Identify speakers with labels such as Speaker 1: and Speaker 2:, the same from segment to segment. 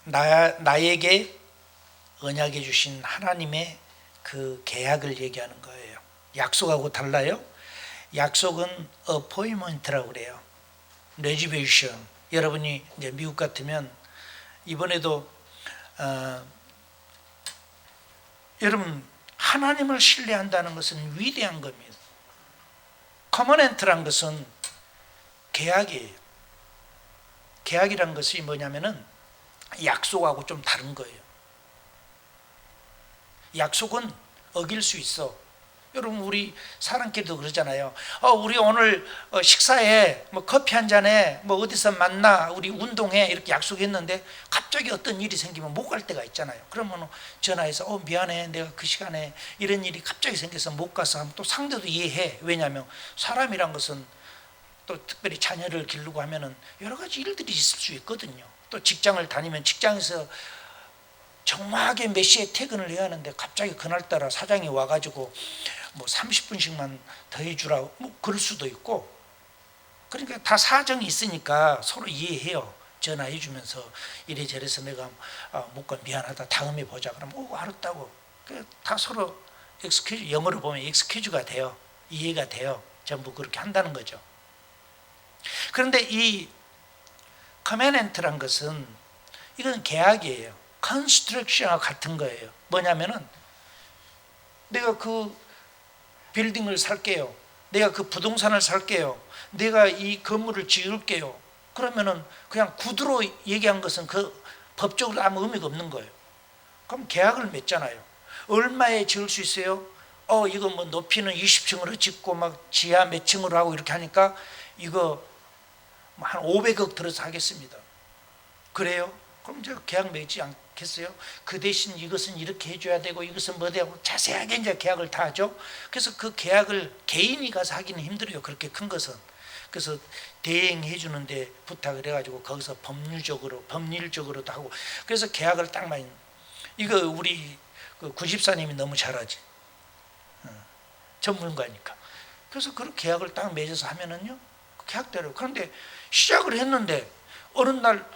Speaker 1: 나에게 언약해 주신 하나님의 그 계약을 얘기하는 거예요. 약속하고 달라요. 약속은 appointment라고 그래요. reservation. 여러분이 이제 미국 같으면 이번에도 여러분 하나님을 신뢰한다는 것은 위대한 겁니다. 커머넌트란 것은 계약이에요. 계약이란 것이 뭐냐면은 약속하고 좀 다른 거예요. 약속은 어길 수 있어. 여러분 우리 사람끼리도 그러잖아요. 우리 오늘 식사에 뭐 커피 한 잔에 뭐 어디서 만나 우리 운동해 이렇게 약속했는데 갑자기 어떤 일이 생기면 못 갈 때가 있잖아요. 그러면 전화해서 미안해 내가 그 시간에 이런 일이 갑자기 생겨서 못 가서 하면 또 상대도 이해해. 왜냐하면 사람이란 것은 또 특별히 자녀를 기르고 하면은 여러 가지 일들이 있을 수 있거든요. 또 직장을 다니면 직장에서 정확하게 몇 시에 퇴근을 해야 하는데 갑자기 그날따라 사장이 와가지고 뭐 30분씩만 더 해주라고 뭐 그럴 수도 있고, 그러니까 다 사정이 있으니까 서로 이해해요. 전화해 주면서 이래저래서 내가 못 가 미안하다 다음에 보자 그러면 알았다고 다 서로 excuse, 영어로 보면 excuse가 돼요. 이해가 돼요. 전부 그렇게 한다는 거죠. 그런데 이 커맨넌트란 것은 이건 계약이에요. 컨스트럭션과 같은 거예요. 뭐냐면은 내가 그 빌딩을 살게요. 내가 그 부동산을 살게요. 내가 이 건물을 지을게요. 그러면은 그냥 구두로 얘기한 것은 그 법적으로 아무 의미가 없는 거예요. 그럼 계약을 맺잖아요. 얼마에 지을 수 있어요? 이거 뭐 높이는 20층으로 짓고 막 지하 몇 층으로 하고 이렇게 하니까 이거 한 500억 들어서 하겠습니다. 그래요? 그럼 이제 계약 맺지 않겠어요? 그 대신 이것은 이렇게 해줘야 되고 이것은 뭐 되고 자세하게 이제 계약을 다 하죠. 그래서 그 계약을 개인이 가서 하기는 힘들어요. 그렇게 큰 것은. 그래서 대행해 주는데 부탁을 해가지고 거기서 법률적으로도 하고 그래서 계약을 딱 많이. 이거 우리 그 구집사님이 너무 잘하지. 전문가니까. 그래서 그 계약을 딱 맺어서 하면은요 계약대로. 그런데 시작을 했는데 어느 날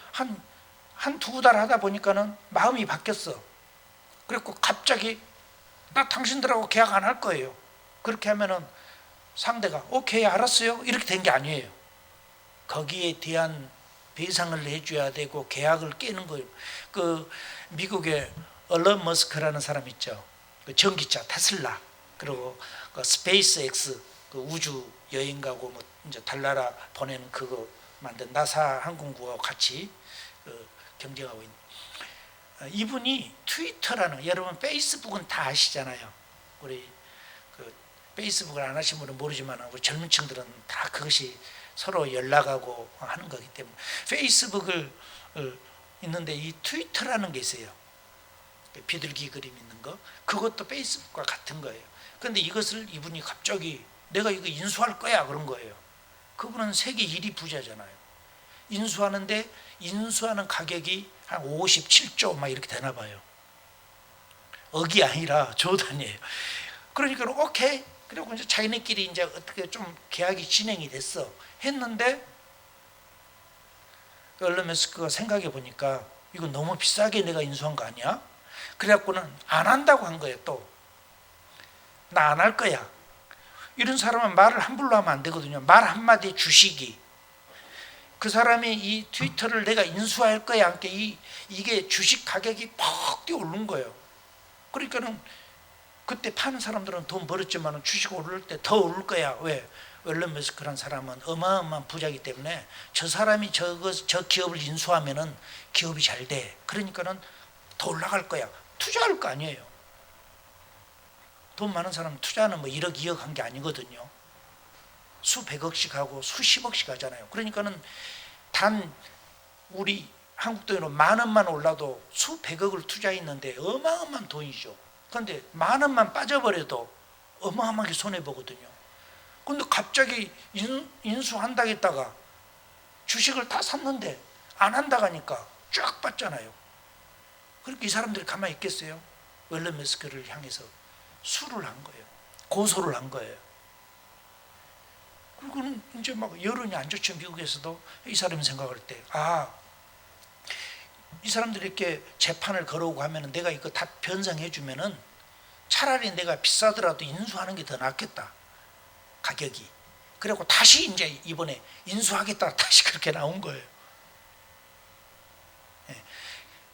Speaker 1: 한 두고 달 하다 보니까는 마음이 바뀌었어. 그래갖고 갑자기 나 당신들하고 계약 안 할 거예요. 그렇게 하면은 상대가 오케이 알았어요 이렇게 된 게 아니에요. 거기에 대한 배상을 해줘야 되고 계약을 깨는 거예요. 그 미국의 얼런 머스크라는 사람 있죠. 그 전기차 테슬라 그리고 그 스페이스 X 그 우주 여행 가고 뭐 이제 달나라 보내는 그거 만든 나사 항공구와 같이 경쟁하고 있는 이분이 트위터라는, 여러분 페이스북은 다 아시잖아요. 우리 그 페이스북을 안 하신 분은 모르지만 우리 젊은 층들은 다 그것이 서로 연락하고 하는 거기 때문에 페이스북을 있는데 이 트위터라는 게 있어요. 비둘기 그림 있는 거 그것도 페이스북과 같은 거예요. 그런데 이것을 이분이 갑자기 내가 이거 인수할 거야 그런 거예요. 그분은 세계 1위 부자잖아요. 인수하는데 인수하는 가격이 한 57조 막 이렇게 되나 봐요. 억이 아니라 조 단위예요. 그러니까 오케이. 그리고 이제 자기네끼리 이제 어떻게 좀 계약이 진행이 됐어. 했는데 일론 머스크가 생각해 보니까 이거 너무 비싸게 내가 인수한 거 아니야? 그래갖고는 안 한다고 한 거예요. 또 나 안 할 거야. 이런 사람은 말을 함부로 하면 안 되거든요. 말 한마디 주식이 그 사람이 이 트위터를 내가 인수할 거야 함께 이게 주식 가격이 퍽 뛰어오른 거예요. 그러니까는 그때 파는 사람들은 돈 벌었지만 주식 오를 때 더 오를 거야. 왜? 일론 머스크란 사람은 어마어마한 부자이기 때문에 저 사람이 저 기업을 인수하면은 기업이 잘 돼. 그러니까는 더 올라갈 거야. 투자할 거 아니에요. 돈 많은 사람은 투자는 뭐 1억 2억 한 게 아니거든요. 수백억씩 하고 수십억씩 하잖아요. 그러니까는 단 우리 한국 돈으로 10,000원만 올라도 수백억을 투자했는데 어마어마한 돈이죠. 그런데 10,000원만 빠져버려도 어마어마하게 손해보거든요. 그런데 갑자기 인수한다고 했다가 주식을 다 샀는데 안 한다고 하니까 쫙 빠졌잖아요. 그러니까 이 사람들이 가만히 있겠어요? 일론 머스크를 향해서 수를 한 거예요. 고소를 한 거예요. 그리고는 이제 막 여론이 안 좋죠. 미국에서도 이 사람이 생각할 때 이 사람들이 이렇게 재판을 걸어오고 하면은 내가 이거 다 변상해 주면은 차라리 내가 비싸더라도 인수하는 게 더 낫겠다, 가격이. 그리고 다시 이제 이번에 인수하겠다 다시 그렇게 나온 거예요.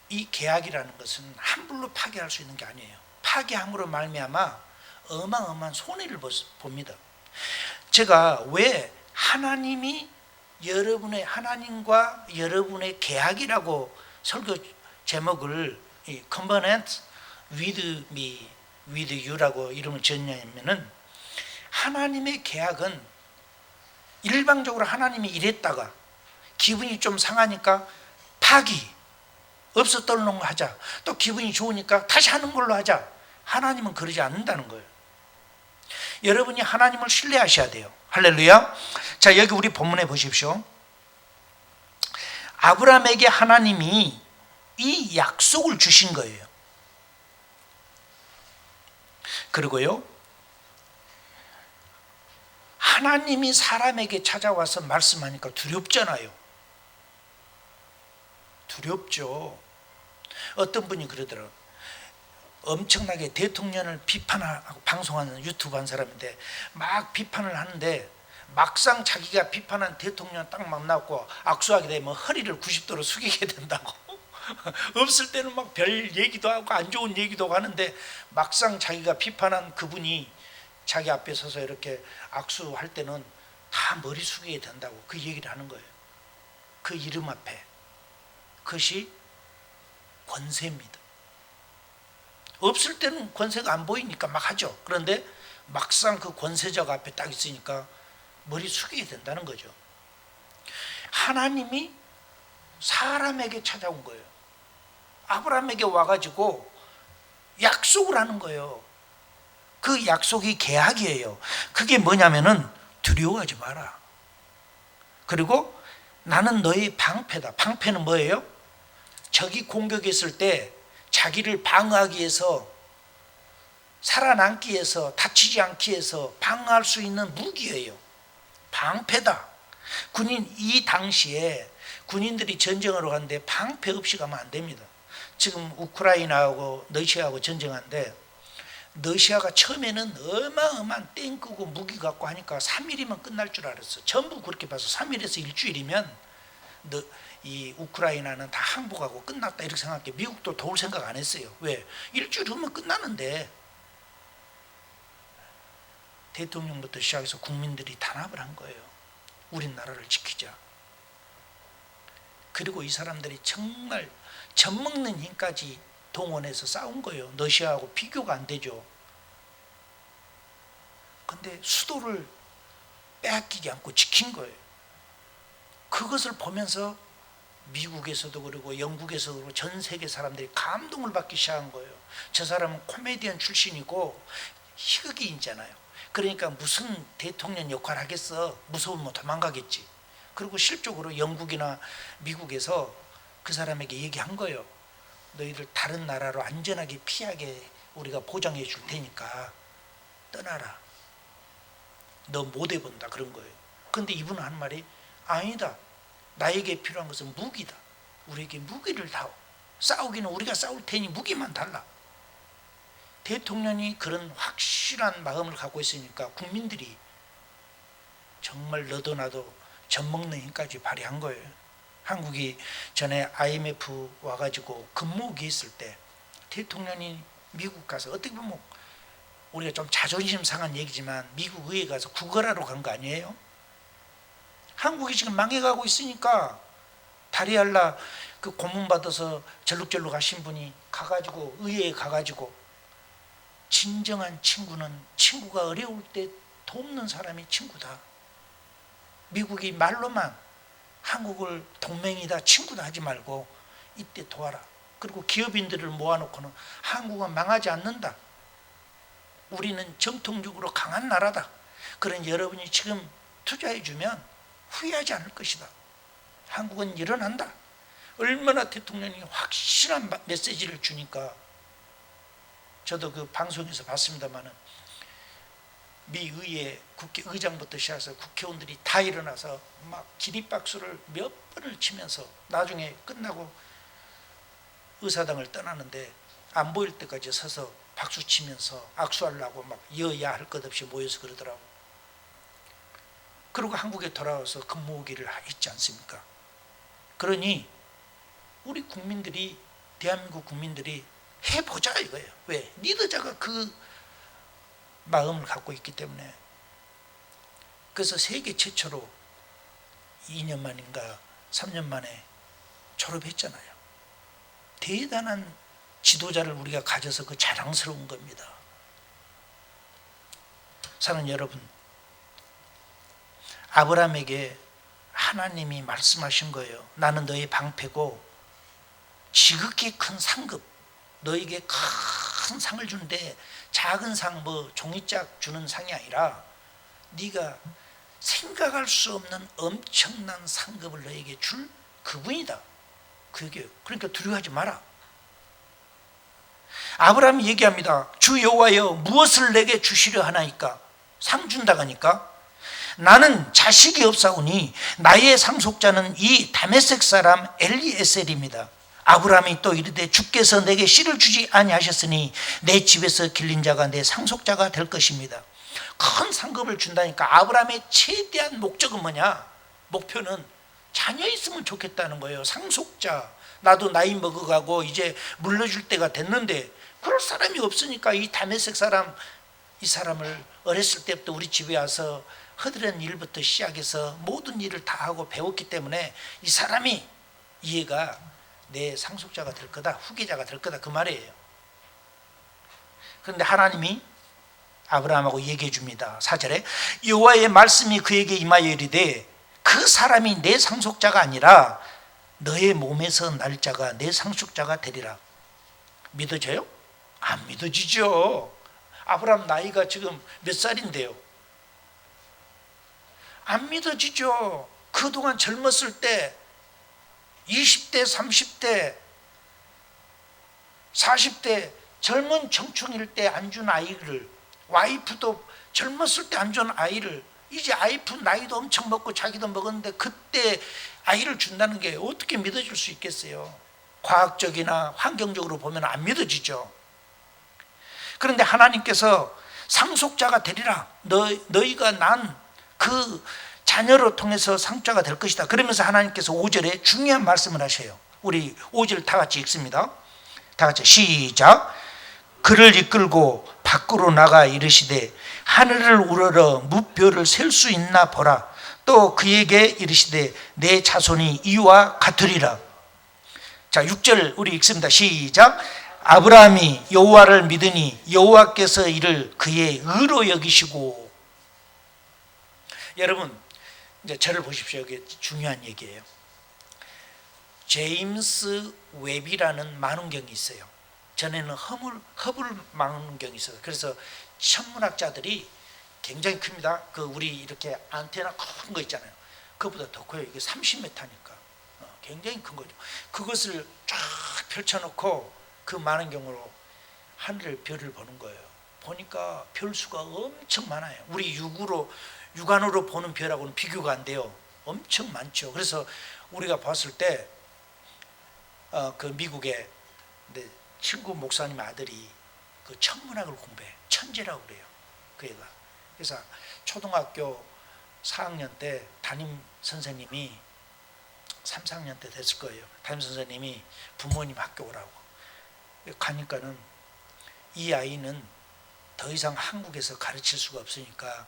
Speaker 1: 이 계약이라는 것은 함부로 파기할 수 있는 게 아니에요. 파기함으로 말미암아 어마어마한 손해를 봅니다. 제가 왜 하나님이 하나님과 여러분의 계약이라고 설교 제목을 Covenant with me, with you라고 이름을 지었냐면은, 하나님의 계약은 일방적으로 하나님이 이랬다가 기분이 좀 상하니까 파기, 없었던 거 하자, 또 기분이 좋으니까 다시 하는 걸로 하자. 하나님은 그러지 않는다는 거예요. 여러분이 하나님을 신뢰하셔야 돼요. 할렐루야. 자, 여기 우리 본문에 보십시오. 아브라함에게 하나님이 이 약속을 주신 거예요. 그리고요, 하나님이 사람에게 찾아와서 말씀하니까 두렵잖아요. 두렵죠. 어떤 분이 그러더라고요. 엄청나게 대통령을 비판하고 방송하는 유튜브 한 사람인데 막 비판을 하는데, 막상 자기가 비판한 대통령 딱 만나고 악수하게 되면 허리를 90도로 숙이게 된다고. 없을 때는 막 별 얘기도 하고 안 좋은 얘기도 하는데, 막상 자기가 비판한 그분이 자기 앞에 서서 이렇게 악수할 때는 다 머리 숙이게 된다고 그 얘기를 하는 거예요. 그 이름 앞에. 그것이 권세입니다. 없을 때는 권세가 안 보이니까 막 하죠. 그런데 막상 그 권세자가 앞에 딱 있으니까 머리 숙이게 된다는 거죠. 하나님이 사람에게 찾아온 거예요. 아브라함에게 와가지고 약속을 하는 거예요. 그 약속이 계약이에요. 그게 뭐냐면은 두려워하지 마라. 그리고 나는 너의 방패다. 방패는 뭐예요? 적이 공격했을 때 자기를 방어하기 위해서, 살아남기 위해서, 다치지 않기 위해서 방어할 수 있는 무기예요. 방패다. 이 당시에 군인들이 전쟁하러 가는데 방패 없이 가면 안 됩니다. 지금 우크라이나하고 러시아하고 전쟁하는데, 러시아가 처음에는 어마어마한 탱크고 무기 갖고 하니까 3일이면 끝날 줄 알았어. 전부 그렇게 봐서 3일에서 일주일이면 이 우크라이나는 다 항복하고 끝났다 이렇게 생각해. 미국도 도울 생각 안 했어요. 왜? 일주일 후면 끝나는데. 대통령부터 시작해서 국민들이 단합을 한 거예요. 우리나라를 지키자. 그리고 이 사람들이 정말 젖먹는 힘까지 동원해서 싸운 거예요. 러시아하고 비교가 안 되죠. 근데 수도를 빼앗기지 않고 지킨 거예요. 그것을 보면서 미국에서도 그러고 영국에서도 그러고 전 세계 사람들이 감동을 받기 시작한 거예요. 저 사람은 코미디언 출신이고 희극인이잖아요. 그러니까 무슨 대통령 역할 하겠어. 무서우면 도망가겠지. 그리고 실적으로 영국이나 미국에서 그 사람에게 얘기한 거예요. 너희들 다른 나라로 안전하게 피하게 우리가 보장해 줄 테니까 떠나라. 너 못 해본다 그런 거예요. 근데 이분은 한 말이, 아니다. 나에게 필요한 것은 무기다. 우리에게 무기를 다오. 싸우기는 우리가 싸울 테니 무기만 달라. 대통령이 그런 확실한 마음을 갖고 있으니까 국민들이 정말 너도 나도 젖먹는 힘까지 발휘한 거예요. 한국이 전에 IMF 와가지고 근무기 있을 때 대통령이 미국 가서, 어떻게 보면 우리가 좀 자존심 상한 얘기지만 미국 의회 가서 구걸하러 간 거 아니에요? 한국이 지금 망해가고 있으니까 다리알라 그 고문 받아서 절룩절룩 하신 분이 가가지고 의회에 가가지고, 진정한 친구는 친구가 어려울 때 돕는 사람이 친구다. 미국이 말로만 한국을 동맹이다 친구다 하지 말고 이때 도와라. 그리고 기업인들을 모아놓고는 한국은 망하지 않는다. 우리는 정통적으로 강한 나라다. 그런 여러분이 지금 투자해주면 후회하지 않을 것이다. 한국은 일어난다. 얼마나 대통령이 확실한 메시지를 주니까. 저도 그 방송에서 봤습니다마는 미 의회 국회의장부터 시작해서 국회의원들이 다 일어나서 막 기립박수를 몇 번을 치면서 나중에 끝나고 의사당을 떠나는데 안 보일 때까지 서서 박수 치면서 악수하려고 막 여야 할 것 없이 모여서 그러더라고. 그리고 한국에 돌아와서 근무하기를 했지 않습니까? 그러니 우리 국민들이, 대한민국 국민들이 해보자 이거예요. 왜? 리더자가 그 마음을 갖고 있기 때문에. 그래서 세계 최초로 2년 만인가 3년 만에 졸업했잖아요. 대단한 지도자를 우리가 가져서 그 자랑스러운 겁니다. 사랑하는 여러분, 아브라함에게 하나님이 말씀하신 거예요. 나는 너의 방패고 지극히 큰 상급, 너에게 큰 상을 주는데 작은 상, 뭐 종이짝 주는 상이 아니라 네가 생각할 수 없는 엄청난 상급을 너에게 줄 그분이다. 그 얘기예요. 그러니까 두려워하지 마라. 아브라함이 얘기합니다. 주 여호와여, 무엇을 내게 주시려 하나이까? 상 준다고 하니까 나는 자식이 없사오니 나의 상속자는 이 다메섹 사람 엘리에셀입니다. 아브라함이 또 이르되 주께서 내게 씨를 주지 아니하셨으니 내 집에서 길린 자가 내 상속자가 될 것입니다. 큰 상급을 준다니까 아브라함의 최대한 목적은 뭐냐? 목표는 자녀 있으면 좋겠다는 거예요. 상속자. 나도 나이 먹어가고 이제 물려줄 때가 됐는데 그럴 사람이 없으니까 이 다메섹 사람, 이 사람을 어렸을 때부터 우리 집에 와서 허드렛 일부터 시작해서 모든 일을 다 하고 배웠기 때문에 이 사람이, 얘가 내 상속자가 될 거다, 후계자가 될 거다, 그 말이에요. 그런데 하나님이 아브라함하고 얘기해 줍니다. 4절에 여호와의 말씀이 그에게 임하여 이르되 그 사람이 내 상속자가 아니라 너의 몸에서 날 자가 내 상속자가 되리라. 믿어져요? 안 믿어지죠. 아브라함 나이가 지금 몇 살인데요? 안 믿어지죠. 그동안 젊었을 때 20대, 30대, 40대 젊은 청춘일 때 안 준 아이를, 와이프도 젊었을 때 안 준 아이를 이제 와이프 나이도 엄청 먹고 자기도 먹었는데 그때 아이를 준다는 게 어떻게 믿어질 수 있겠어요? 과학적이나 환경적으로 보면 안 믿어지죠. 그런데 하나님께서 상속자가 되리라. 너희가 난 그 자녀로 통해서 상속자가 될 것이다. 그러면서 하나님께서 5절에 중요한 말씀을 하셔요. 우리 5절 다 같이 읽습니다. 다 같이 시작. 그를 이끌고 밖으로 나가 이르시되 하늘을 우러러 무뼈를 셀 수 있나 보라. 또 그에게 이르시되 내 자손이 이와 같으리라. 자, 6절 우리 읽습니다. 시작. 아브라함이 여호와를 믿으니 여호와께서 이를 그의 의로 여기시고. 여러분 이제 저를 보십시오. 이게 중요한 얘기예요. 제임스 웹이라는 만원경이 있어요. 전에는 허블 망원경이 있어요. 그래서 천문학자들이 굉장히 큽니다. 그 우리 이렇게 안테나 큰 거 있잖아요. 그거보다 더 커요. 이게 30m니까 굉장히 큰 거죠. 그것을 쫙 펼쳐놓고 그 만원경으로 하늘을 별을 보는 거예요. 보니까 별 수가 엄청 많아요. 우리 육안으로 보는 별하고는 비교가 안 돼요. 엄청 많죠. 그래서 우리가 봤을 때 그 미국의 친구 목사님 아들이 그 천문학을 공부해. 천재라고 그래요. 그 애가. 그래서 초등학교 4학년 때 담임 선생님이 3, 4학년 때 됐을 거예요. 담임 선생님이 부모님 학교 오라고. 가니까는 이 아이는 더 이상 한국에서 가르칠 수가 없으니까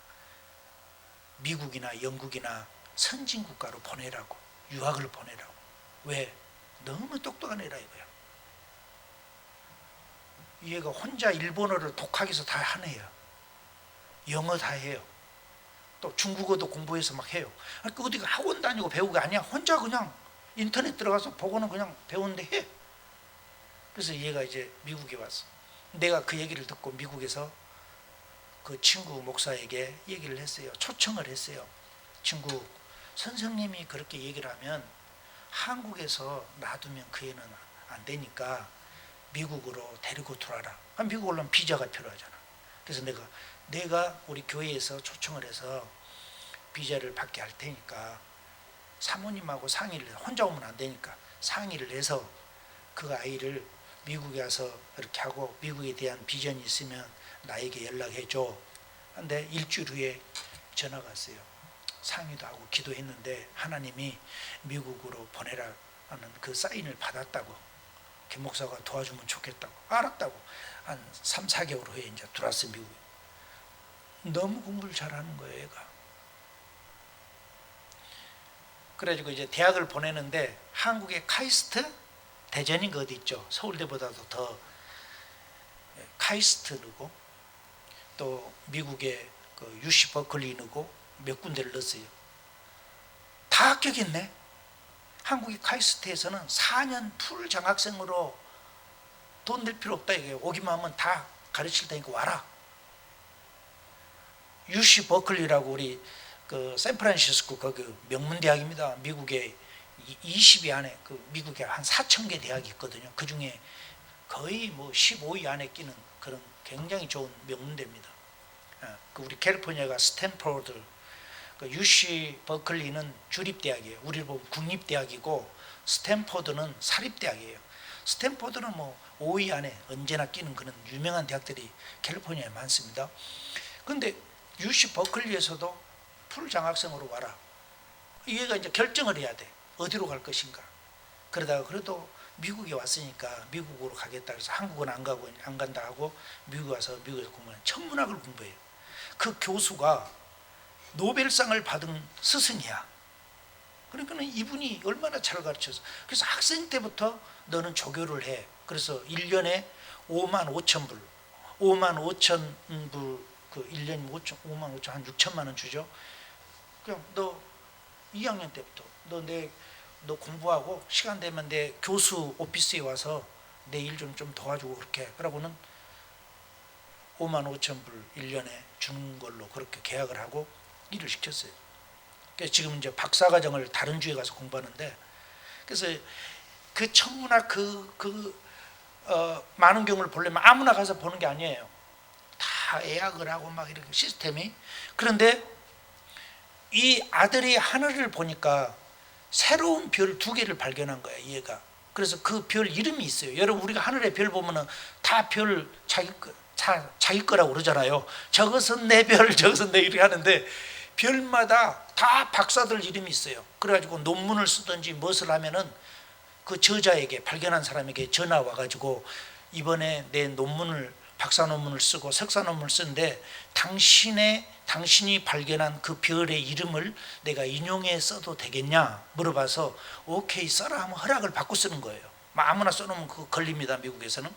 Speaker 1: 미국이나 영국이나 선진 국가로 보내라고, 유학을 보내라고. 왜? 너무 똑똑한 애라 이거야. 얘가 혼자 일본어를 독학해서 다 하네요. 영어 다 해요. 또 중국어도 공부해서 막 해요. 그러니까 어디가 학원 다니고 배우고 아니야. 혼자 그냥 인터넷 들어가서 보고는 그냥 배우는데 해. 그래서 얘가 이제 미국에 왔어. 내가 그 얘기를 듣고 미국에서 그 친구 목사에게 얘기를 했어요. 초청을 했어요. 친구, 선생님이 그렇게 얘기를 하면 한국에서 놔두면 그 애는 안 되니까 미국으로 데리고 들어와라. 미국 오려면 비자가 필요하잖아. 그래서 내가 우리 교회에서 초청을 해서 비자를 받게 할 테니까 사모님하고 상의를, 혼자 오면 안 되니까 상의를 해서 그 아이를 미국에 와서 이렇게 하고 미국에 대한 비전이 있으면 나에게 연락해 줘. 근데 일주일 후에 전화가 왔어요. 상의도 하고 기도했는데 하나님이 미국으로 보내라 하는 그 사인을 받았다고. 김 목사가 도와주면 좋겠다고. 알았다고. 한 3, 4개월 후에 이제 들어왔어요, 미국에. 너무 공부를 잘하는 거예요, 얘가. 그래가지고 이제 대학을 보내는데 한국의 카이스트 대전인가 어디 있죠. 서울대보다도 더 카이스트 넣고 또 미국의 그 UC 버클리 넣고 몇 군데를 넣었어요. 다 합격했네. 한국의 카이스트에서는 4년 풀 장학생으로 돈 낼 필요 없다 이게. 오기만 하면 다 가르칠 테니까 와라. UC 버클리라고 우리 그 샌프란시스코 그 명문 대학입니다. 미국에 20위 안에 그 미국에 한 4,000개 대학이 있거든요. 그 중에 거의 뭐 15위 안에 끼는 그런 굉장히 좋은 명문대입니다. 그 우리 캘리포니아가 스탠포드, 그 UC 버클리는 주립대학이에요. 우리를 보면 국립대학이고 스탠포드는 사립대학이에요. 스탠포드는 뭐 5위 안에 언제나 끼는 그런 유명한 대학들이 캘리포니아에 많습니다. 그런데 UC 버클리에서도 풀 장학생으로 와라. 얘가 이제 결정을 해야 돼. 어디로 갈 것인가. 그러다가 그래도 미국에 왔으니까 미국으로 가겠다 그래서 한국은 안 가고 안 간다 하고 미국 와서 미국에서 공부하는 천문학을 공부해요. 그 교수가 노벨상을 받은 스승이야. 그러니까 이분이 얼마나 잘 가르쳐서. 그래서 학생 때부터 너는 조교를 해. 그래서 1년에 5만 5천 불, 5만 5천 불, 그 1년 5만 5천 한 6천만 원 주죠. 그냥 너 2학년 때부터 너 공부하고 시간 되면 내 교수 오피스에 와서 내 일 좀 도와주고 그렇게. 그러고는 5만 5천 불 1년에 주는 걸로 그렇게 계약을 하고 일을 시켰어요. 그래서 지금 이제 박사과정을 다른 주에 가서 공부하는데, 그래서 그 천문학 많은 경우를 보려면 아무나 가서 보는 게 아니에요. 다 예약을 하고 막 이렇게 시스템이. 그런데 이 아들이 하늘을 보니까 새로운 별 2개를 발견한 거야, 얘가. 그래서 그 별 이름이 있어요. 여러분, 우리가 하늘의 별 보면은 다 별 자기 거라고 그러잖아요. 저것은 내 별, 저것은 내 이렇게 하는데 별마다 다 박사들 이름이 있어요. 그래가지고 논문을 쓰든지 무엇을 하면은 그 저자에게, 발견한 사람에게 전화 와가지고 이번에 내 논문을, 박사 논문을 쓰고 석사 논문을 쓰는데 당신이 발견한 그 별의 이름을 내가 인용해 써도 되겠냐 물어봐서 오케이 써라 하면 허락을 받고 쓰는 거예요. 아무나 써놓으면 그거 걸립니다, 미국에서는.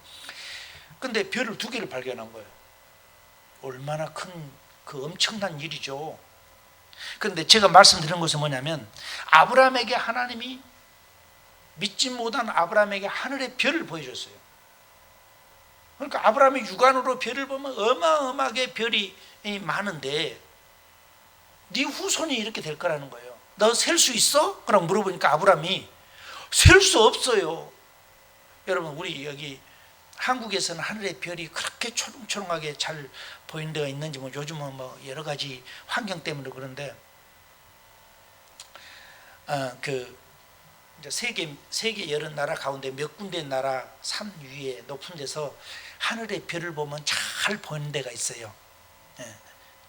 Speaker 1: 근데 별을 2개를 발견한 거예요. 얼마나 큰 그 엄청난 일이죠. 그런데 제가 말씀드린 것은 뭐냐면, 아브라함에게 하나님이, 믿지 못한 아브라함에게 하늘의 별을 보여줬어요. 그러니까 아브라함이 육안으로 별을 보면 어마어마하게 별이 많은데 네 후손이 이렇게 될 거라는 거예요. 너 셀 수 있어? 라고 물어보니까 아브라함이 셀 수 없어요. 여러분, 우리 여기 한국에서는 하늘의 별이 그렇게 초롱초롱하게 잘 보이는 데가 있는지, 뭐 요즘은 뭐 여러 가지 환경 때문에 그런데 이제 세계 여러 나라 가운데 몇 군데 나라 산 위에 높은 데서 하늘의 별을 보면 잘 보이는 데가 있어요.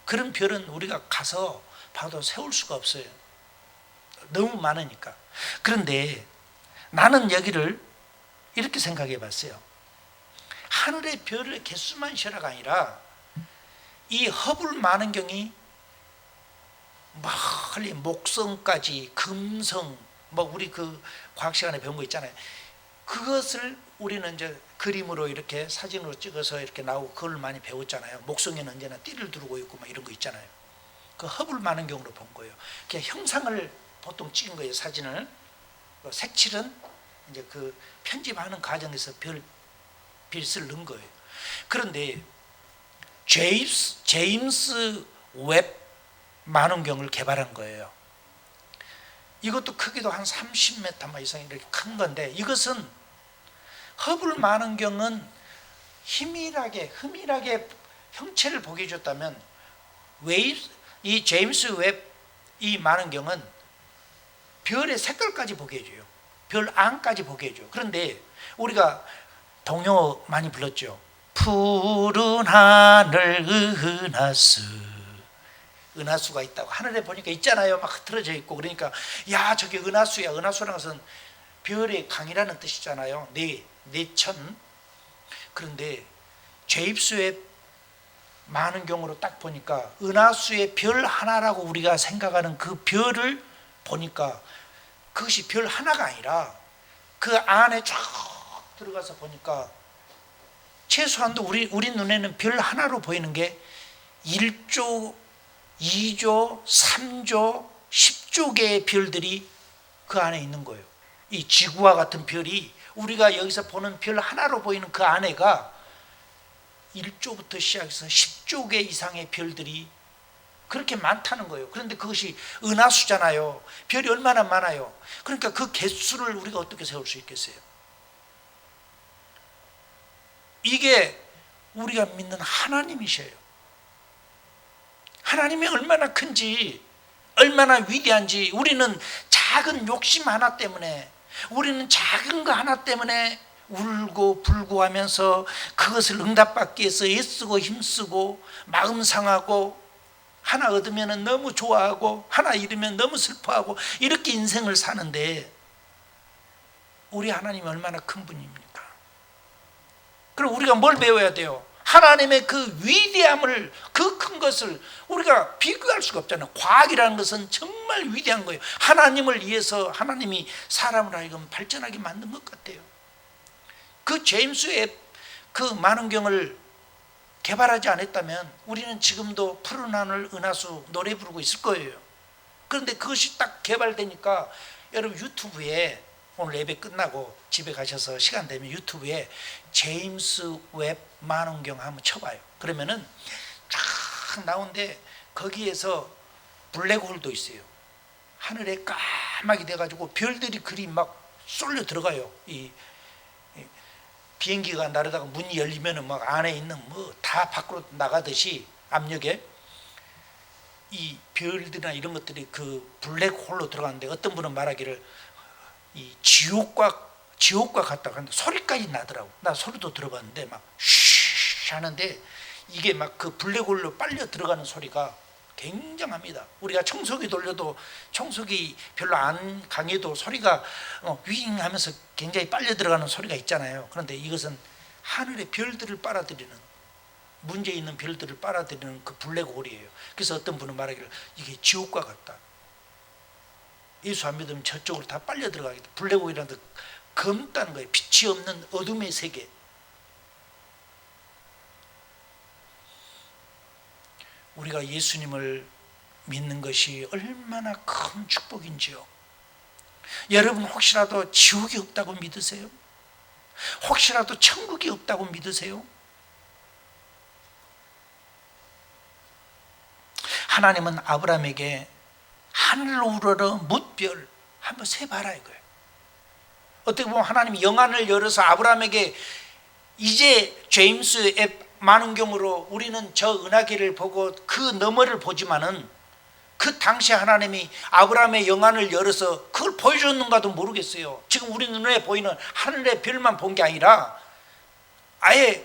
Speaker 1: 그런 별은 우리가 가서 봐도 세울 수가 없어요. 너무 많으니까. 그런데 나는 여기를 이렇게 생각해 봤어요. 하늘의 별의 개수만 쉬라가 아니라 이 허블 만원경이 멀리 목성까지, 금성, 뭐 우리 그 과학 시간에 배운 거 있잖아요. 그것을 우리는 이제 그림으로 이렇게 사진으로 찍어서 이렇게 나오고 그걸 많이 배웠잖아요. 목성에는 언제나 띠를 두르고 있고 막 이런 거 있잖아요. 그 허블 만원경으로 본 거예요. 그냥 형상을 보통 찍은 거예요, 사진을. 색칠은 이제 그 편집하는 과정에서 빛을 넣은 거예요. 그런데 제임스 웹 만원경을 개발한 거예요. 이것도 크기도 한 30m 이상 이렇게 큰 건데, 이것은 허블 만원경은 흠일하게 형체를 보게 해줬다면, 이 제임스 웹 이 만원경은 별의 색깔까지 보게 해줘요. 별 안까지 보게 해줘요. 그런데 우리가 동요 많이 불렀죠. 푸른 하늘 은하수, 은하수가 있다고 하늘에 보니까 있잖아요. 막 흐트러져 있고. 그러니까 야 저게 은하수야. 은하수라는 것은 별의 강이라는 뜻이잖아요. 내천. 그런데 죄입수의 많은 경우로 딱 보니까 은하수의 별 하나라고 우리가 생각하는 그 별을 보니까 그것이 별 하나가 아니라 그 안에 쫙 들어가서 보니까 최소한도 우리 눈에는 별 하나로 보이는 게 1조, 2조, 3조, 10조 개의 별들이 그 안에 있는 거예요. 이 지구와 같은 별이 우리가 여기서 보는 별 하나로 보이는 그 안에가 1조부터 시작해서 10조 개 이상의 별들이 그렇게 많다는 거예요. 그런데 그것이 은하수잖아요. 별이 얼마나 많아요. 그러니까 그 개수를 우리가 어떻게 세울 수 있겠어요? 이게 우리가 믿는 하나님이셔요. 하나님이 얼마나 큰지, 얼마나 위대한지. 우리는 작은 욕심 하나 때문에, 우리는 작은 거 하나 때문에 울고 불고 하면서 그것을 응답받기 위해서 애쓰고 힘쓰고 마음 상하고, 하나 얻으면 너무 좋아하고 하나 잃으면 너무 슬퍼하고, 이렇게 인생을 사는데 우리 하나님이 얼마나 큰 분입니까? 그럼 우리가 뭘 배워야 돼요? 하나님의 그 위대함을, 그 큰 것을 우리가 비교할 수가 없잖아요. 과학이라는 것은 정말 위대한 거예요. 하나님을 위해서 하나님이 사람을 하여금 발전하게 만든 것 같아요. 그 제임스 웹 그 만원경을 개발하지 않았다면 우리는 지금도 푸른 하늘 은하수 노래 부르고 있을 거예요. 그런데 그것이 딱 개발되니까 여러분 유튜브에 오늘 예배 끝나고 집에 가셔서 시간 되면 유튜브에 제임스 웹 만원경 한번 쳐봐요. 그러면은 쫙 나오는데 거기에서 블랙홀도 있어요. 하늘에 까맣게 돼가지고 별들이 그리 막 쏠려 들어가요. 이 비행기가 날아다가 문이 열리면은 막 안에 있는 뭐 다 밖으로 나가듯이 압력에 이 별들이나 이런 것들이 그 블랙홀로 들어가는데, 어떤 분은 말하기를 이 지옥과 같다고 하는데 소리까지 나더라고. 나 소리도 들어봤는데 막 쉬 하는데 이게 막 그 블랙홀로 빨려 들어가는 소리가 굉장합니다. 우리가 청소기 돌려도 청소기 별로 안 강해도 소리가 윙 하면서 굉장히 빨려 들어가는 소리가 있잖아요. 그런데 이것은 하늘의 별들을 빨아들이는, 문제 있는 별들을 빨아들이는 그 블랙홀이에요. 그래서 어떤 분은 말하기를 이게 지옥과 같다. 예수 안 믿으면 저쪽으로 다 빨려 들어가겠다. 블랙홀이라는 게 검다는 거예요. 빛이 없는 어둠의 세계. 우리가 예수님을 믿는 것이 얼마나 큰 축복인지요. 여러분 혹시라도 지옥이 없다고 믿으세요? 혹시라도 천국이 없다고 믿으세요? 하나님은 아브라함에게 하늘로 우러러 뭇별 한번 세봐라 이거예요. 어떻게 보면 하나님이 영안을 열어서 아브라함에게, 이제 제임스 앱 만원경으로 우리는 저 은하계를 보고 그 너머를 보지만은 그 당시 하나님이 아브라함의 영안을 열어서 그걸 보여줬는가도 모르겠어요. 지금 우리 눈에 보이는 하늘의 별만 본 게 아니라 아예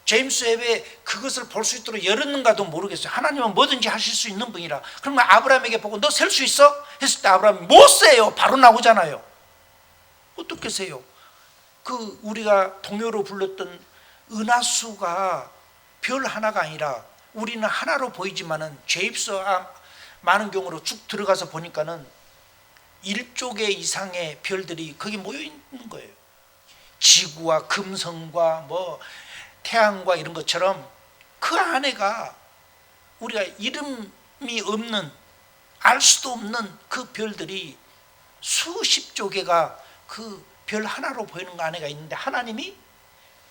Speaker 1: 제임스 웹에 그것을 볼 수 있도록 열었는가도 모르겠어요. 하나님은 뭐든지 하실 수 있는 분이라. 그러면 아브라함에게 보고 너 셀 수 있어? 했을 때 아브라함이 못 세요. 바로 나오잖아요. 어떻게 세요? 그 우리가 동요로 불렀던 은하수가 별 하나가 아니라 우리는 하나로 보이지만은 제임스 많은 경우로 쭉 들어가서 보니까는 1조 개 이상의 별들이 거기 모여 있는 거예요. 지구와 금성과 뭐 태양과 이런 것처럼 그 안에가 우리가 이름이 없는, 알 수도 없는 그 별들이 수십조 개가 그 별 하나로 보이는 거 안에가 있는데, 하나님이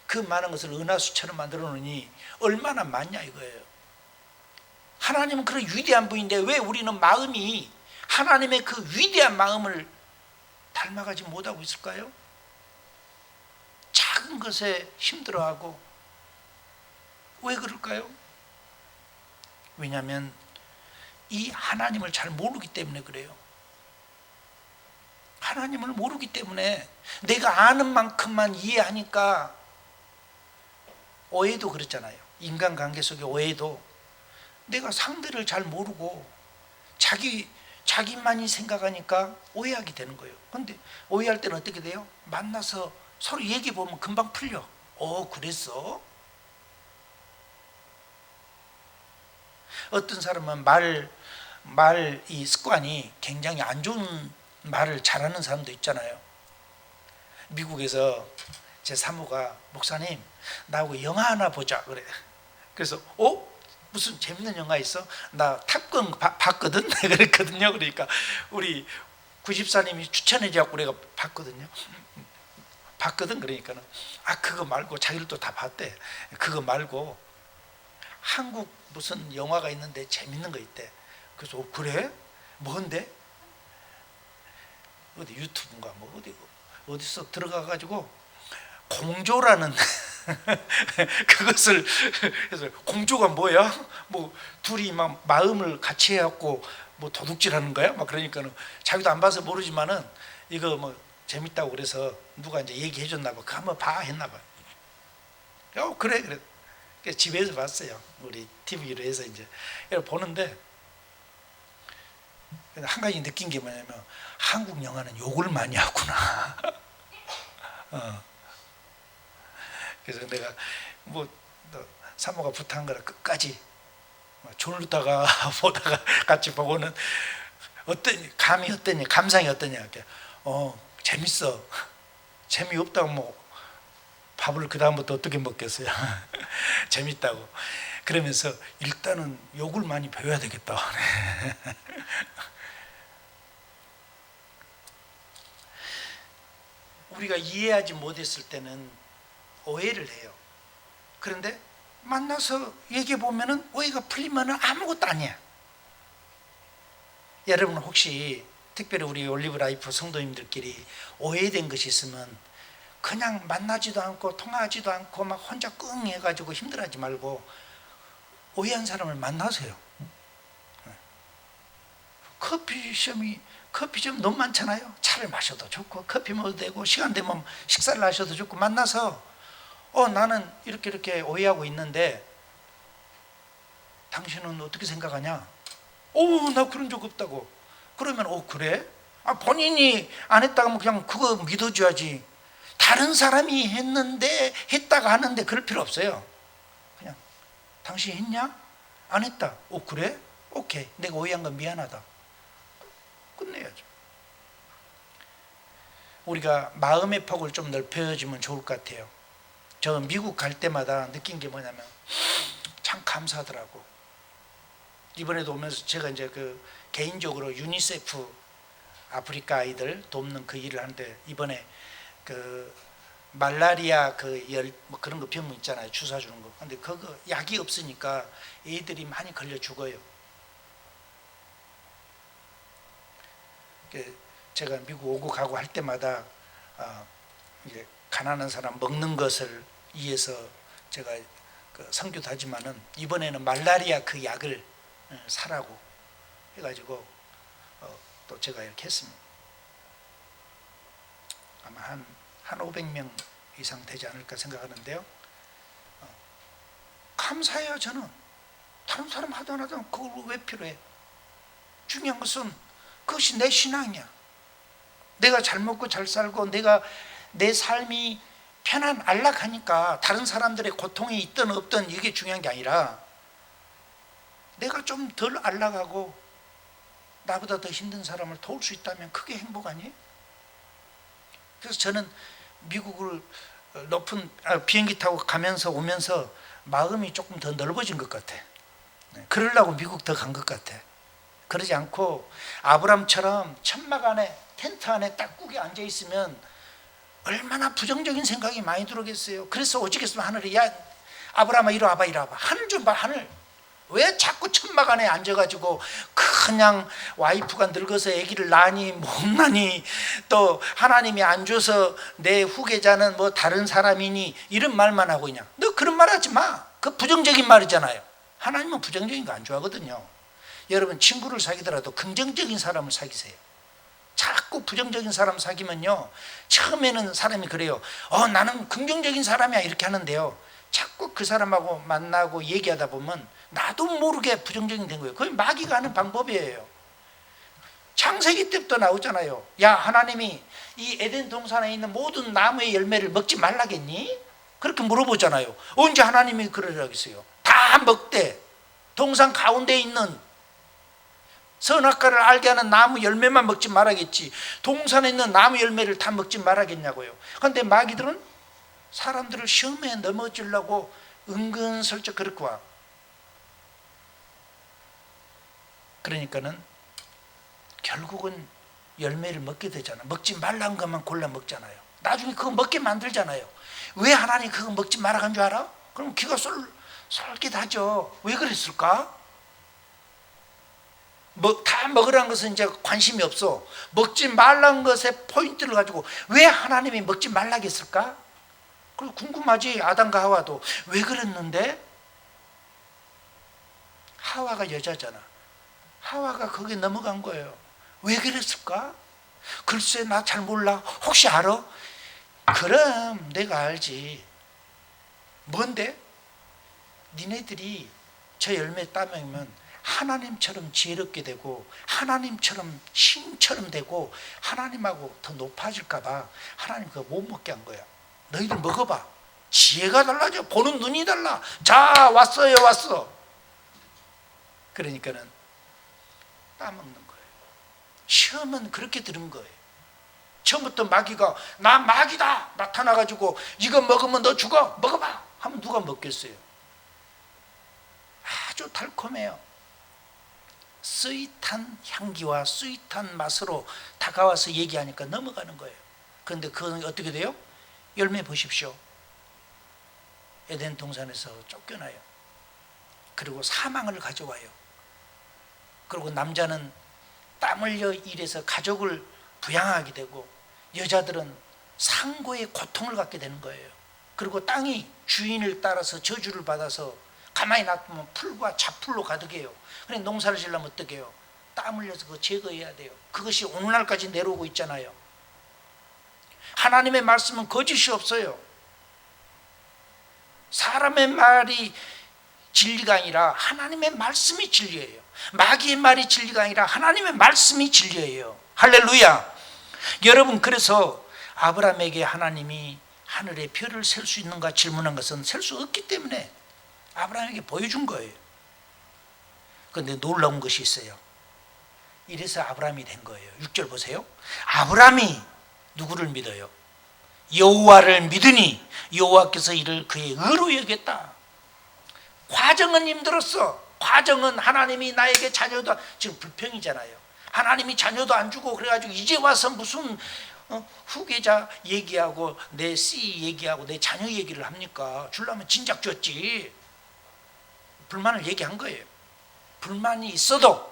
Speaker 1: 그 많은 것을 은하수처럼 만들어 놓으니 얼마나 많냐 이거예요. 하나님은 그런 위대한 분인데 왜 우리는 마음이 하나님의 그 위대한 마음을 닮아가지 못하고 있을까요? 작은 것에 힘들어하고. 왜 그럴까요? 왜냐하면 이 하나님을 잘 모르기 때문에 그래요. 하나님을 모르기 때문에 내가 아는 만큼만 이해하니까 오해도 그렇잖아요. 인간관계 속의 오해도 내가 상대를 잘 모르고 자기만이 생각하니까 오해하게 되는 거예요. 근데 오해할 때는 어떻게 돼요? 만나서 서로 얘기해 보면 금방 풀려. 그랬어? 어떤 사람은 이 습관이 굉장히 안 좋은 말을 잘하는 사람도 있잖아요. 미국에서 제 사모가 목사님 나하고 영화 하나 보자 그래. 그래서 무슨 재밌는 영화 있어? 나 탑건 봤거든. 그랬거든요. 그러니까 우리 구집사님이 추천해 줘갖고 내가 봤거든요. 봤거든. 그러니까는 그거 말고 자기를 또 다 봤대. 그거 말고 한국 무슨 영화가 있는데 재밌는 거 있대. 그래서 그래? 뭔데? 어디 유튜브인가 뭐 어디서 들어가 가지고 공조라는 그것을 그래서 공조가 뭐야? 뭐 둘이 막 마음을 같이 해갖고 뭐 도둑질하는 거야? 막 그러니까는 자기도 안 봐서 모르지만은 이거 뭐 재밌다고 그래서 누가 이제 얘기해 줬나 봐. 그거 한번 봐 했나 봐. 그래. 그래서 집에서 봤어요. 우리 TV로 해서 이제 보는데 한 가지 느낀 게 뭐냐면 한국 영화는 욕을 많이 하구나. 그래서 내가 뭐 사모가 부탁한 거라 끝까지 졸다가 보다가 같이 보고는 감이 어떠냐, 감상이 어떠냐. 이렇게 재밌어. 재미없다고 뭐 밥을 그 다음부터 어떻게 먹겠어요. 재밌다고. 그러면서 일단은 욕을 많이 배워야 되겠다. 우리가 이해하지 못했을 때는 오해를 해요. 그런데 만나서 얘기해 보면은 오해가 풀리면은 아무것도 아니야. 여러분 혹시 특별히 우리 올리브 라이프 성도님들끼리 오해된 것이 있으면 그냥 만나지도 않고 통화하지도 않고 막 혼자 끙 해가지고 힘들어하지 말고 오해한 사람을 만나세요. 커피숍 너무 많잖아요. 차를 마셔도 좋고 커피 먹어도 되고 시간 되면 식사를 하셔도 좋고 만나서 나는 이렇게 오해하고 있는데 당신은 어떻게 생각하냐? 나 그런 적 없다고. 그러면 그래? 본인이 안 했다고 하면 그냥 그거 믿어줘야지. 다른 사람이 했다가 하는데 그럴 필요 없어요. 그냥 당신 했냐? 안 했다. 그래? 오케이. 내가 오해한 건 미안하다. 끝내야죠. 우리가 마음의 폭을 좀 넓혀주면 좋을 것 같아요. 저 미국 갈 때마다 느낀 게 뭐냐면 참 감사하더라고. 이번에도 오면서 제가 이제 개인적으로 유니세프 아프리카 아이들 돕는 그 일을 하는데 이번에 말라리아 뭐 그런 거 병 있잖아요. 주사 주는 거. 근데 그거 약이 없으니까 애들이 많이 걸려 죽어요. 제가 미국 오고 가고 할 때마다 이제 가난한 사람 먹는 것을 위해서 제가 선교도 하지만은 이번에는 말라리아 그 약을 사라고 해가지고 또 제가 이렇게 했습니다. 아마 한 500명 이상 되지 않을까 생각하는데요. 감사해요. 저는 다른 사람 하도 안 하도 그걸 왜 필요해? 중요한 것은 그것이 내 신앙이야. 내가 잘 먹고 잘 살고 내 삶이 편안 안락하니까 다른 사람들의 고통이 있든 없든 이게 중요한 게 아니라 내가 좀 덜 안락하고 나보다 더 힘든 사람을 도울 수 있다면 그게 행복 아니에요? 그래서 저는 미국을 높은 비행기 타고 가면서 오면서 마음이 조금 더 넓어진 것 같아. 그러려고 미국 더 간 것 같아. 그러지 않고 아브람처럼 천막 안에 텐트 안에 딱 꾸겨 앉아 있으면 얼마나 부정적인 생각이 많이 들어오겠어요. 그래서 오직했으면 하늘에 야 아브람아 이리 와봐. 하늘 좀 봐. 하늘. 왜 자꾸 천막 안에 앉아가지고 그냥 와이프가 늙어서 아기를 낳니 못나니 또 하나님이 안 줘서 내 후계자는 뭐 다른 사람이니 이런 말만 하고 있냐. 너 그런 말 하지 마. 그 부정적인 말이잖아요. 하나님은 부정적인 거 안 좋아하거든요. 여러분 친구를 사귀더라도 긍정적인 사람을 사귀세요. 자꾸 자꾸 부정적인 사람 사귀면요, 처음에는 사람이 그래요. 나는 긍정적인 사람이야 이렇게 하는데요, 자꾸 그 사람하고 만나고 얘기하다 보면 나도 모르게 부정적인 된 거예요. 그게 마귀가 하는 방법이에요. 창세기 때부터 나오잖아요. 야, 하나님이 이 에덴 동산에 있는 모든 나무의 열매를 먹지 말라겠니? 그렇게 물어보잖아요. 언제 하나님이 그러라겠어요? 다 먹되 동산 가운데 있는 선악과를 알게 하는 나무 열매만 먹지 말아야겠지, 동산에 있는 나무 열매를 다 먹지 말아야겠냐고요. 그런데 마귀들은 사람들을 시험에 넘어지려고 은근슬쩍 그렇게 와. 그러니까는 결국은 열매를 먹게 되잖아. 먹지 말라는 것만 골라 먹잖아요. 나중에 그거 먹게 만들잖아요. 왜 하나님 그거 먹지 말아간 줄 알아? 그럼 귀가 쏠깃하죠. 왜 그랬을까? 다 먹으라는 것은 이제 관심이 없어. 먹지 말라는 것에 포인트를 가지고 왜 하나님이 먹지 말라고 했을까? 그리고 궁금하지. 아담과 하와도 왜 그랬는데? 하와가 여자잖아. 하와가 거기에 넘어간 거예요. 왜 그랬을까? 글쎄, 나 잘 몰라. 혹시 알아? 그럼 내가 알지. 뭔데? 니네들이 저 열매 따먹으면 하나님처럼 지혜롭게 되고 하나님처럼 신처럼 되고 하나님하고 더 높아질까 봐 하나님 그거 못 먹게 한 거야. 너희들 먹어봐. 지혜가 달라져. 보는 눈이 달라. 자, 왔어요, 왔어. 그러니까는 따먹는 거예요. 시험은 그렇게 들은 거예요. 처음부터 마귀가 나 마귀다 나타나가지고 이거 먹으면 너 죽어, 먹어봐 하면 누가 먹겠어요? 아주 달콤해요. 스윗한 향기와 스윗한 맛으로 다가와서 얘기하니까 넘어가는 거예요. 그런데 그건 어떻게 돼요? 열매 보십시오. 에덴 동산에서 쫓겨나요. 그리고 사망을 가져와요. 그리고 남자는 땀 흘려 일해서 가족을 부양하게 되고 여자들은 상고의 고통을 갖게 되는 거예요. 그리고 땅이 주인을 따라서 저주를 받아서 가만히 놔두면 풀과 잡풀로 가득해요. 그래 농사를 지려면 어떻게 해요? 땀 흘려서 그거 제거해야 돼요. 그것이 오늘날까지 내려오고 있잖아요. 하나님의 말씀은 거짓이 없어요. 사람의 말이 진리가 아니라 하나님의 말씀이 진리예요. 마귀의 말이 진리가 아니라 하나님의 말씀이 진리예요. 할렐루야. 여러분, 그래서 아브라함에게 하나님이 하늘의 별을 셀 수 있는가 질문한 것은 셀 수 없기 때문에 아브라함에게 보여준 거예요. 그런데 놀라운 것이 있어요. 이래서 아브라함이 된 거예요. 6절 보세요. 아브라함이 누구를 믿어요? 여호와를 믿으니 여호와께서 이를 그의 의로 여겼다. 과정은 힘들었어. 과정은 하나님이 나에게 자녀도, 지금 불평이잖아요. 하나님이 자녀도 안 주고 그래가지고 이제 와서 무슨 후계자 얘기하고 내 씨 얘기하고 내 자녀 얘기를 합니까? 주려면 진작 줬지. 불만을 얘기한 거예요. 불만이 있어도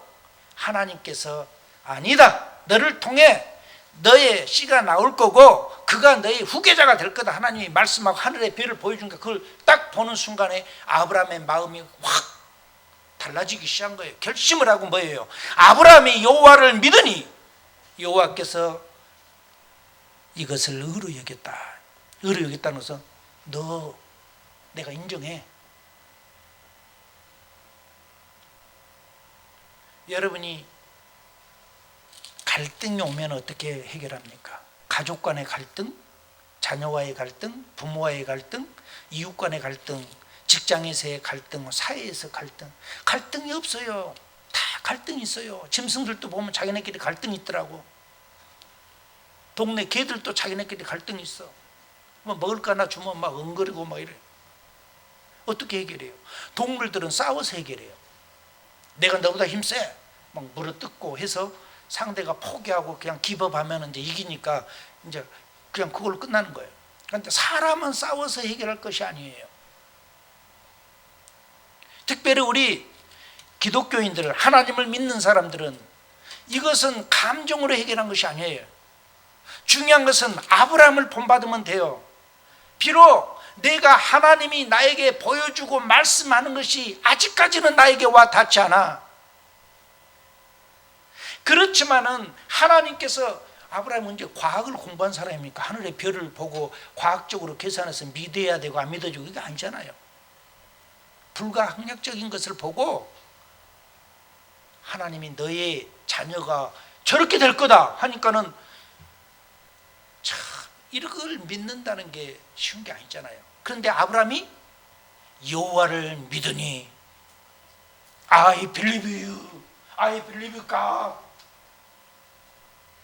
Speaker 1: 하나님께서 아니다, 너를 통해 너의 씨가 나올 거고 그가 너의 후계자가 될 거다 하나님이 말씀하고 하늘의 별을 보여준가. 그걸 딱 보는 순간에 아브라함의 마음이 확 달라지기 시작한 거예요. 결심을 하고 뭐예요? 아브라함이 여호와를 믿으니 여호와께서 이것을 의로 여겼다. 의로 여겼다는 것은 너 내가 인정해. 여러분이 갈등이 오면 어떻게 해결합니까? 가족 간의 갈등, 자녀와의 갈등, 부모와의 갈등, 이웃 간의 갈등, 직장에서의 갈등, 사회에서 갈등. 갈등이 없어요. 다 갈등이 있어요. 짐승들도 보면 자기네끼리 갈등이 있더라고. 동네 개들도 자기네끼리 갈등이 있어. 뭐 먹을 거 하나 주면 막 엉거리고 막 이래. 어떻게 해결해요? 동물들은 싸워서 해결해요. 내가 너보다 힘세, 막 물어뜯고 해서 상대가 포기하고 그냥 기법하면 이제 이기니까 이제 그냥 그걸로 끝나는 거예요. 그런데 사람은 싸워서 해결할 것이 아니에요. 특별히 우리 기독교인들, 하나님을 믿는 사람들은 이것은 감정으로 해결한 것이 아니에요. 중요한 것은 아브라함을 본받으면 돼요. 비록 내가 하나님이 나에게 보여주고 말씀하는 것이 아직까지는 나에게 와 닿지 않아. 그렇지만은 하나님께서 아브라함이 언제 과학을 공부한 사람입니까? 하늘의 별을 보고 과학적으로 계산해서 믿어야 되고 안 믿어지고 이게 아니잖아요. 불가항력적인 것을 보고 하나님이 너의 자녀가 저렇게 될 거다 하니까는 참 이걸 믿는다는 게 쉬운 게 아니잖아요. 그런데 아브라함이 여호와를 믿으니 I believe you, I believe God.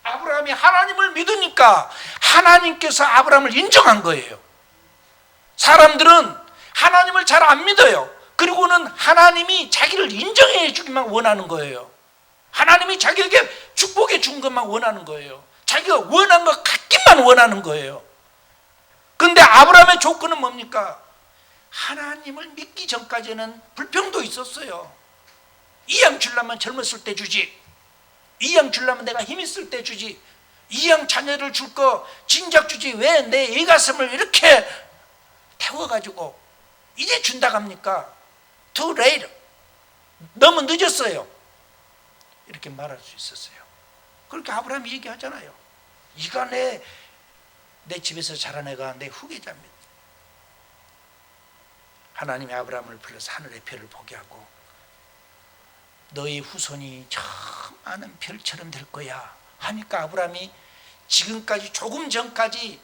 Speaker 1: 아브라함이 하나님을 믿으니까 하나님께서 아브라함을 인정한 거예요. 사람들은 하나님을 잘 안 믿어요. 그리고는 하나님이 자기를 인정해 주기만 원하는 거예요. 하나님이 자기에게 축복해 준 것만 원하는 거예요. 자기가 원한 것 갖기만 원하는 거예요. 그런데 아브라함의 조건은 뭡니까? 하나님을 믿기 전까지는 불평도 있었어요. 이양 주려면 젊었을 때 주지, 이양 주려면 내가 힘 있을 때 주지, 이양 자녀를 줄 거 진작 주지 왜 내 이 가슴을 이렇게 태워가지고 이제 준다고 합니까? Too late, 너무 늦었어요. 이렇게 말할 수 있었어요. 그렇게 아브라함이 얘기하잖아요. 이가 내 집에서 자란 애가 내 후계자입니다. 하나님이 아브라함을 불러서 하늘의 별을 보게 하고 너의 후손이 저 많은 별처럼 될 거야 하니까 아브라함이 지금까지 조금 전까지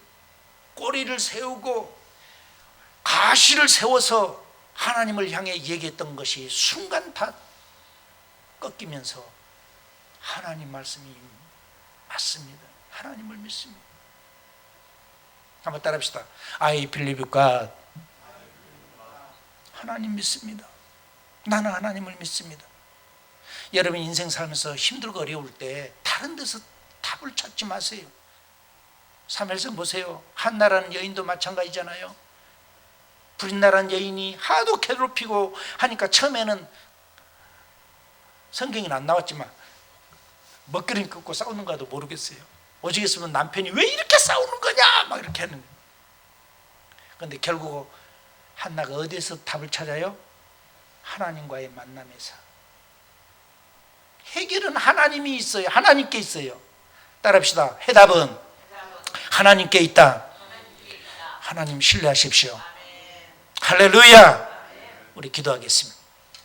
Speaker 1: 꼬리를 세우고 가시를 세워서 하나님을 향해 얘기했던 것이 순간 다 꺾이면서 하나님 말씀이 맞습니다. 하나님을 믿습니다. 한번 따라합시다. I believe God. 하나님 믿습니다. 나는 하나님을 믿습니다. 여러분 인생 살면서 힘들고 어려울 때 다른 데서 답을 찾지 마세요. 사무엘상 보세요. 한나라는 여인도 마찬가지잖아요. 브릿나라는 여인이 하도 괴롭히고 하니까 처음에는 성경에는 안 나왔지만 먹구름 끊고 싸우는 가도 모르겠어요. 오직 있으면 남편이 왜 이렇게 싸우는 거냐 막 이렇게 하는 거예요. 그런데 결국 한나가 어디에서 답을 찾아요? 하나님과의 만남에서. 해결은 하나님이 있어요. 하나님께 있어요. 따라합시다. 해답은 하나님께 있다. 하나님 신뢰하십시오. 할렐루야. 우리 기도하겠습니다.